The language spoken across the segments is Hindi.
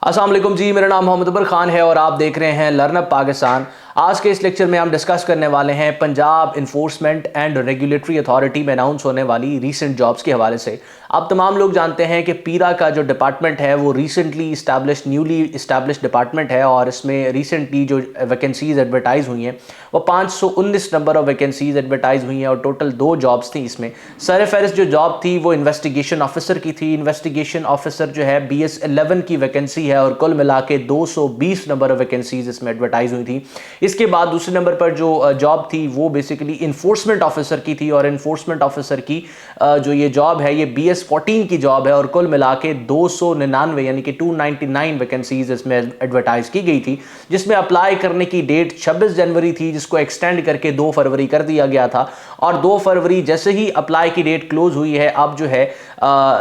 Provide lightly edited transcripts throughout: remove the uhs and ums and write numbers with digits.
अस्सलाम वालेकुम जी, मेरा नाम मोहम्मद अकबर खान है और आप देख रहे हैं लर्नअप पाकिस्तान। आज के इस लेक्चर में हम डिस्कस करने वाले हैं Punjab enforcement and regulatory authority में अनाउंस होने वाली रीसेंट जॉब्स के हवाले से। आप तमाम लोग जानते हैं कि पीरा का जो डिपार्टमेंट है वो न्यूली इस्टेब्लिश डिपार्टमेंट है और इसमें रिसेंटली जो वैकेंसीज एडवर्टाइज हुई हैं वो 519 नंबर ऑफ वैकेंसीज एडवर्टाइज हुई हैं और टोटल 2 जॉब्स थी। इसमें सर फहरिस्त जो जॉब थी वो इन्वेस्टिगेशन ऑफिसर की थी। इन्वेस्टिगेशन ऑफिसर जो है BS 11 की वैकेंसी है और कुल मिला के 220 नंबर ऑफ वैकेंसीज इसमें एडवर्टाइज हुई थी। इसके बाद दूसरे नंबर पर जो जॉब थी वो बेसिकली इन्फोर्समेंट ऑफिसर की थी और इन्फोर्समेंट ऑफिसर की जो ये जॉब है ये BS 14 की जॉब है और कुल मिला के 299 यानी कि 299 वैकेंसीज इसमें एडवर्टाइज की गई थी, जिसमें अप्लाई करने की डेट 26 जनवरी थी, जिसको एक्सटेंड करके 2 फरवरी कर दिया गया था। और 2 फरवरी जैसे ही अप्लाई की डेट क्लोज हुई है, अब जो है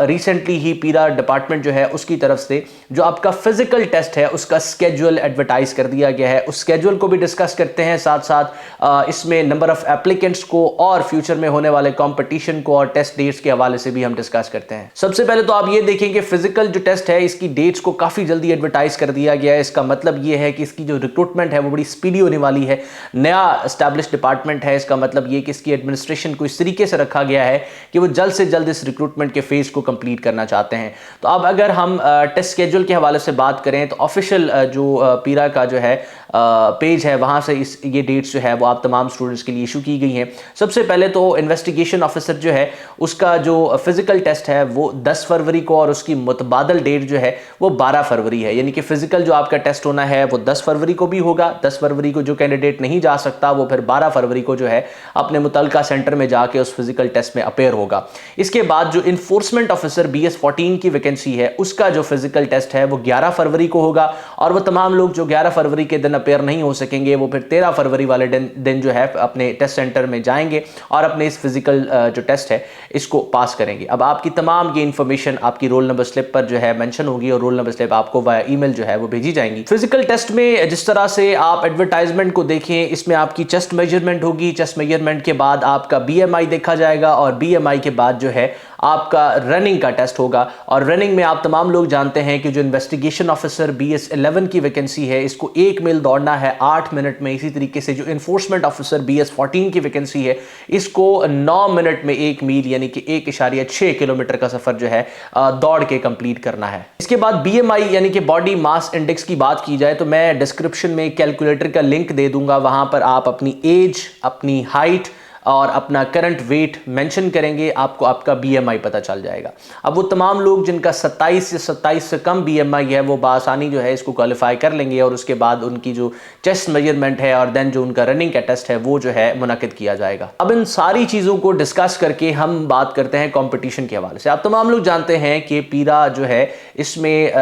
रिसेंटली ही पीरा डिपार्टमेंट जो है उसकी तरफ से जो आपका फिजिकल टेस्ट है उसका स्केड्यूल एडवर्टाइज कर दिया गया है। उस स्केड्यूल को भी डिस्कस करते हैं, साथ साथ इसमें नंबर ऑफ एप्लीकेंट्स को और फ्यूचर में होने वाले कंपटीशन को और टेस्ट डेट्स के हवाले से भी हम डिस्कस करते हैं। सबसे पहले तो आप ये देखें कि फिजिकल जो टेस्ट है इसकी डेट्स को काफी जल्दी एडवर्टाइज कर दिया गया है। इसका मतलब ये है कि इसकी जो रिक्रूटमेंट है वो बड़ी स्पीडी होने वाली है। नया एस्टैब्लिश डिपार्टमेंट है, इसका मतलब ये कि इसकी एडमिनिस्ट्रेशन को इस तरीके से रखा गया है कि वो जल्द से जल्द इस रिक्रूटमेंट के फेज को कंप्लीट करना चाहते हैं। तो अब अगर हम टेस्ट स्केड्यूल के हवाले से बात करें तो ऑफिशियल जो पीरा का जो है पेज है वहां से ये डेट्स जो है वो आप तमाम स्टूडेंट्स के लिए इशू की गई हैं। सबसे पहले तो इन्वेस्टिगेशन ऑफिसर जो है उसका जो फिजिकल टेस्ट है वो 10 फरवरी को और उसकी मुतबादल डेट जो है वो 12 फरवरी है। यानी कि फिजिकल जो आपका टेस्ट होना है वो 10 फरवरी को भी होगा। 10 फरवरी को जो कैंडिडेट नहीं जा सकता वो फिर 12 फरवरी को जो है अपने मुतलका सेंटर में जाके उस फिजिकल टेस्ट में अपेयर होगा। इसके बाद जो इन्फोर्समेंट ऑफिसर BS 14 की वैकेंसी है उसका जो फिजिकल टेस्ट है वो 11 फरवरी को होगा और वो तमाम लोग जो 11 फरवरी के दिन अपेयर नहीं हो सकेंगे वो फिर 13 फरवरी वाले दिन जो है अपने टेस्ट सेंटर में जाएंगे और अपने इस फिजिकल जो टेस्ट है इसको पास करेंगे। अब आपकी तमाम ये इंफॉर्मेशन आपकी रोल नंबर स्लिप पर जो है मेंशन होगी और रोल नंबर स्लिप आपको वाया ईमेल जो है वो भेजी जाएंगी। फिजिकल टेस्ट में जिस तरह से आप एडवर्टाइजमेंट को देखें, इसमें आपकी चेस्ट मेजरमेंट होगी। चेस्ट मेजरमेंट के बाद आपका BMI देखा जाएगा और BMI के बाद जो है आपका रनिंग का टेस्ट होगा। और रनिंग में आप तमाम लोग जानते हैं कि जो इन्वेस्टिगेशन ऑफिसर BS 11 की वैकेंसी है इसको 1 मील दौड़ना है 8 मिनट में। इसी तरीके से जो इन्फोर्समेंट ऑफिसर BS 14 की वैकेंसी है इसको 9 मिनट में 1 मील यानी कि 1.6 किलोमीटर का सफर जो है दौड़ के कंप्लीट करना है। इसके बाद BMI यानी कि बॉडी मास इंडेक्स की बात की जाए तो मैं डिस्क्रिप्शन में कैलकुलेटर का लिंक दे दूंगा, वहां पर आप अपनी एज, अपनी हाइट और अपना करंट वेट मेंशन करेंगे, आपको आपका BMI पता चल जाएगा। अब वो तमाम लोग जिनका 27 से कम BMI है वो बासानी जो है इसको क्वालिफाई कर लेंगे और उसके बाद उनकी जो चेस्ट मेजरमेंट है और देन जो उनका रनिंग का टेस्ट है वो जो है मुनक्किद किया जाएगा। अब इन सारी चीज़ों को डिस्कस करके हम बात करते हैं कॉम्पिटिशन के हवाले से। आप तमाम लोग जानते हैं कि पीरा जो है इसमें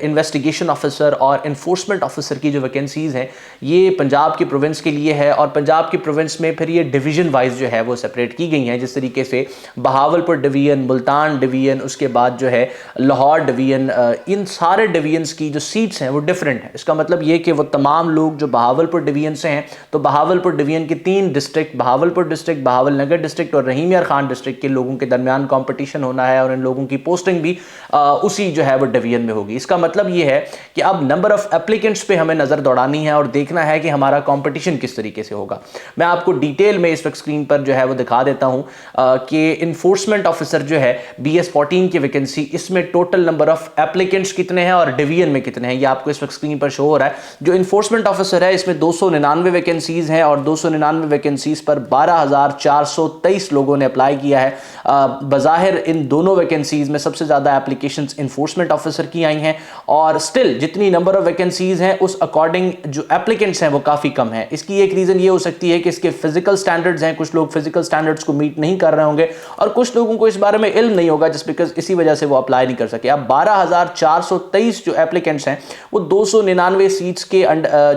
इन्वेस्टिगेशन ऑफिसर और इन्फोर्समेंट ऑफिसर की जो वैकेंसीज हैं ये पंजाब की प्रोविंस के लिए है और पंजाब की प्रोविंस में फिर ये डिवीजन वाइज जो है वो सेपरेट की गई हैं। जिस तरीके से बहावलपुर डिवीजन, मुल्तान डिवीजन, उसके बाद जो है लाहौर डिवीजन, इन सारे डिवीजन्स की जो सीट्स हैं वो डिफरेंट है। इसका मतलब ये कि वो तमाम लोग जो बहावलपुर डिवीजन से हैं तो बहावलपुर डिवीजन की 3 डिस्ट्रिक्ट, बहावलपुर डिस्ट्रिक्ट, बहावल नगर डिस्ट्रिक्ट और रहीम यार खान डिस्ट्रिक्ट के लोगों के दरमियान कॉम्पिटिशन होना है और इन लोगों की पोस्टिंग भी उसी जो है वो डिवीजन में होगी। इसका मतलब ये है कि अब नंबर ऑफ एप्लीकेंट्स पे हमें नजर दौड़ानी है और देखना है कि हमारा कॉम्पिटिशन किस तरीके से होगा। मैं आपको डिटेल में इस वक्त स्क्रीन पर जो है वो दिखा देता हूं कि इन्फोर्समेंट ऑफिसर जो है BS 14 की वैकेंसी, इसमें टोटल नंबर ऑफ एप्लीकेंट्स कितने हैं और डिवीजन में कितने हैं ये आपको इस वक्त स्क्रीन पर शो हो रहा है। जो इन्फोर्समेंट ऑफिसर है इसमें 299 वैकेंसीज हैं और 299 वैकेंसीज पर 12,423 लोगों ने अप्लाई किया है। बज़ाहिर इन दोनों वैकेंसीज में सबसे ज्यादा एप्लीकेशंस इन्फोर्समेंट ऑफिसर की आई हैं और स्टिल जितनी नंबर ऑफ वैकेंसीज हैं उस अकॉर्डिंग जो एप्लीकेंट्स हैं वो काफी कम है। इसकी एक रीजन ये हो सकती है कि इसके फिजिकल स्टैंडर्ड्स हैं, कुछ लोग फिजिकल स्टैंडर्ड्स को मीट नहीं कर रहे होंगे और कुछ लोगों को इस बारे में इल्म नहीं होगा जस्ट बिकॉज इसी वजह से वो अप्लाई नहीं कर सके। अब 12,423 जो एप्लीकेंट्स हैं वो 299 सीट्स के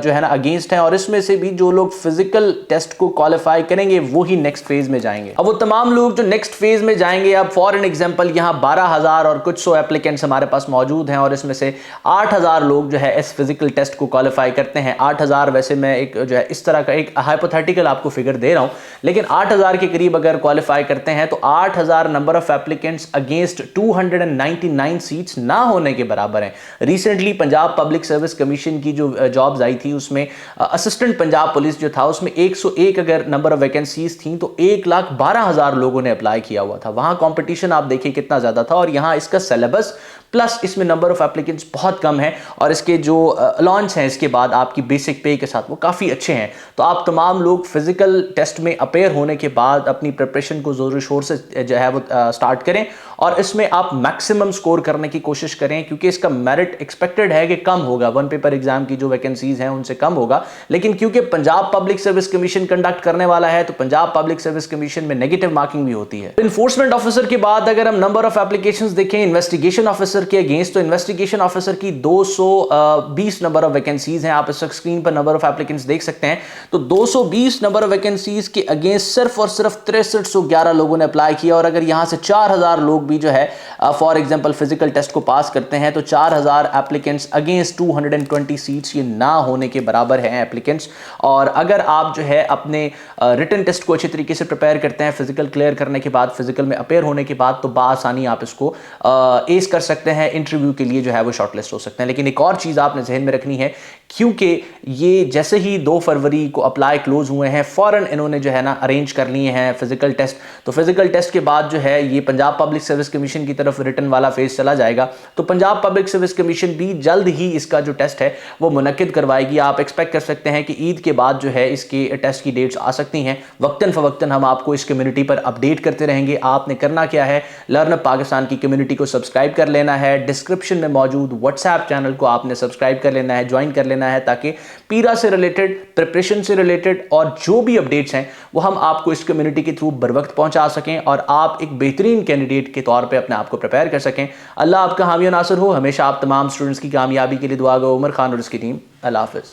जो है ना अगेंस्ट हैं और इसमें से भी जो लोग फिजिकल टेस्ट को क्वालिफाई करेंगे वो ही नेक्स्ट फेज में जाएंगे। अब वो तमाम लोग जो नेक्स्ट फेज में जाएंगे, अब फॉर एन एग्जांपल यहां 12,000 और कुछ 100 एप्लीकेंट्स हमारे पास मौजूद हैं और इसमें से 8,000 लोग जो है इस फिजिकल टेस्ट को क्वालिफाई करते हैं। 8,000 वैसे मैं एक जो है इस तरह का एक हाइपोथेटिकल आपको फिगर दे रहा हूं, लेकिन 8000 के करीब अगर क्वालिफाई करते हैं तो 8000 number of applicants against 299 seats ना होने के बराबर हैं। Recently Punjab public service commission की जो जॉब्स आई थी उसमें असिस्टेंट पंजाब पुलिस जो था उसमें 101 अगर नंबर ऑफ वैकेंसीज थी तो 1,12,000 लोगों ने अप्लाई किया हुआ था। वहां कंपटीशन आप देखिए कितना ज्यादा था, और यहां इसका सिलेबस प्लस इसमें नंबर ऑफ एप्लीकेंट्स बहुत कम है, और इसके जो अलाउंस हैं इसके बाद आपकी बेसिक पे के साथ वो काफ़ी अच्छे हैं। तो आप तमाम लोग फिजिकल टेस्ट में अपेयर होने के बाद अपनी प्रिपरेशन को ज़ोर शोर से जो है वो स्टार्ट करें, और इसमें आप मैक्सिमम स्कोर करने की कोशिश करें, क्योंकि इसका मेरिट एक्सपेक्टेड है कि कम होगा। वन पेपर एग्जाम की जो वैकेंसीज हैं उनसे कम होगा, लेकिन क्योंकि Punjab public service commission conduct करने वाला है तो पंजाब पब्लिक सर्विस कमीशन में नेगेटिव मार्किंग भी होती है। इन्फोर्समेंट ऑफिसर के बाद अगर हम नंबर ऑफ एप्लीकेशंस देखें इन्वेस्टिगेशन ऑफिसर के अगेंस्ट, तो इन्वेस्टिगेशन ऑफिसर की 220 नंबर ऑफ वैकेंसीज हैं। आप इस स्क्रीन पर नंबर ऑफ एप्लीकेंट्स देख सकते हैं। तो 220 नंबर ऑफ वैकेंसीज के अगेंस्ट सिर्फ और सिर्फ 6311 लोगों ने अप्लाई किया, और अगर यहां से 4000 लोग भी जो है फॉर एग्जांपल फिजिकल टेस्ट को पास करते हैं तो 4000 एप्लीकेंट्स अगेंस्ट 220 सीट्स ये ना होने के बराबर हैं एप्लीकेंट्स। और अगर आप जो है अपने रिटन टेस्ट को अच्छी तरीके से प्रिपेयर करते हैं, फिजिकल क्लियर करने के बाद, फिजिकल में अपेयर होने के बाद, तो बासानी आप इसको एस कर सकते हैं, इंटरव्यू के लिए जो है वो शॉर्टलिस्ट हो सकते हैं। लेकिन एक और चीज़ आपने जहन में रखनी है, क्योंकि ये जैसे ही 2 फरवरी को अप्लाई क्लोज हुए हैं फौरन इन्होंने जो है ना अरेंज कर लिए हैं फिजिकल टेस्ट। तो फिजिकल टेस्ट के बाद जो है ये पंजाब पब्लिक सर्विस कमीशन की तरफ रिटन वाला फेज चला जाएगा। तो पंजाब पब्लिक सर्विस कमीशन भी जल्द ही इसका जो टेस्ट है वो मुनक्किद करवाएगी। आप एक्सपेक्ट कर सकते हैं कि ईद के बाद जो है इसके टेस्ट की डेट्स आ सकती हैं। वक्तन फवक्तन हम आपको इस कम्युनिटी पर अपडेट करते रहेंगे। आपने करना क्या है, लर्नअप पाकिस्तान की कम्युनिटी को सब्सक्राइब कर लेना है, डिस्क्रिप्शन में मौजूद व्हाट्सएप चैनल को आपने सब्सक्राइब कर लेना है, ज्वाइन कर लेना है, ताकि पीरा से रिलेटेड, प्रिपरेशन से रिलेटेड और जो भी अपडेट्स हैं वो हम आपको इस कम्युनिटी के थ्रू बर वक्त पहुंचा सकें, और आप एक बेहतरीन कैंडिडेट के तौर पे अपने आप को प्रिपेयर कर सकें। अल्लाह आपका हामी नासिर हो। हमेशा आप तमाम स्टूडेंट्स की कामयाबी के लिए दुआ गो। उमर खान और उसकी टीम। अल्लाह हाफिज़।